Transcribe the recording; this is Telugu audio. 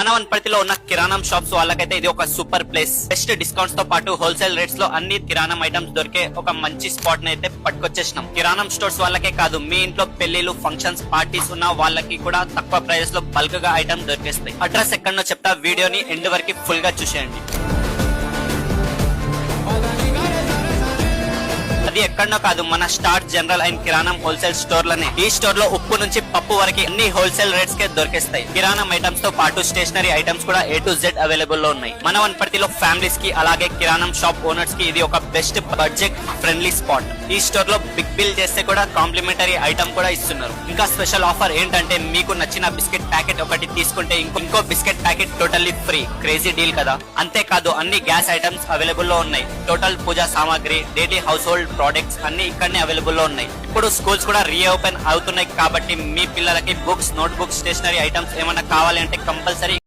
మన వనపర్తిలో ఉన్న కిరాణం షాప్స్ వాళ్ళకైతే ఇది ఒక సూపర్ ప్లేస్. బెస్ట్ డిస్కౌంట్స్ తో పాటు హోల్సేల్ రేట్స్ లో అన్ని కిరాణం ఐటమ్స్ దొరికే ఒక మంచి స్పాట్ ని అయితే పట్టుకొచ్చేసినాం. కిరాణం స్టోర్స్ వాళ్ళకే కాదు, మీ ఇంట్లో పెళ్లిలు, ఫంక్షన్స్, పార్టీస్ ఉన్న వాళ్ళకి కూడా తక్కువ ప్రైస్ లో బల్క్ గా ఐటమ్స్ దొరికేస్తాయి. అడ్రస్ ఎక్కడో చెప్తా, వీడియోని ఎండ్ వరకు ఫుల్ గా చూసేయండి. అది ఎక్కడో కాదు, మన స్టార్ జనరల్ అండ్ కిరాణం హోల్సేల్ స్టోర్లనే. ఈ స్టోర్ లో ఉప్పు నుంచి పప్పు వరకు అన్ని హోల్సేల్ రేట్స్ కే దొరికేస్తాయి. కిరాణం ఐటమ్స్ తో పాటు స్టేషనరీ ఐటమ్స్ కూడా A to Z అవైలబుల్ లో ఉన్నాయి. మన వనపర్తిలో ఫ్యామిలీస్ కి అలాగే కిరాణం షాప్ ఓనర్స్ కి ఇది ఒక బెస్ట్ బడ్జెట్ ఫ్రెండ్లీ స్పాట్. ఈ స్టోర్ లో బిగ్ బిల్ చేస్తే కూడా కాంప్లిమెంటరీ ఐటమ్ కూడా ఇస్తున్నారు. ఇంకా స్పెషల్ ఆఫర్ ఏంటంటే, మీకు నచ్చిన బిస్కెట్ ప్యాకెట్ ఒకటి తీసుకుంటే ఇంకో biscuit packet totally free. Crazy deal కదా. అంతేకాదు, అన్ని గ్యాస్ ఐటమ్స్ అవైలబుల్ లో ఉన్నాయి. టోటల్ పూజా సామాగ్రి, డైలీ హౌస్ హోల్డ్ ప్రొడక్ట్స్ అన్ని ఇక్కడనే అవైలబుల్ లో ఉన్నాయి. ఇప్పుడు స్కూల్స్ కూడా రీఓపెన్ అవుతున్నాయి కాబట్టి మీ పిల్లలకి books, note books, stationery items ఏమైనా కావాలి అంటే కంపల్సరీ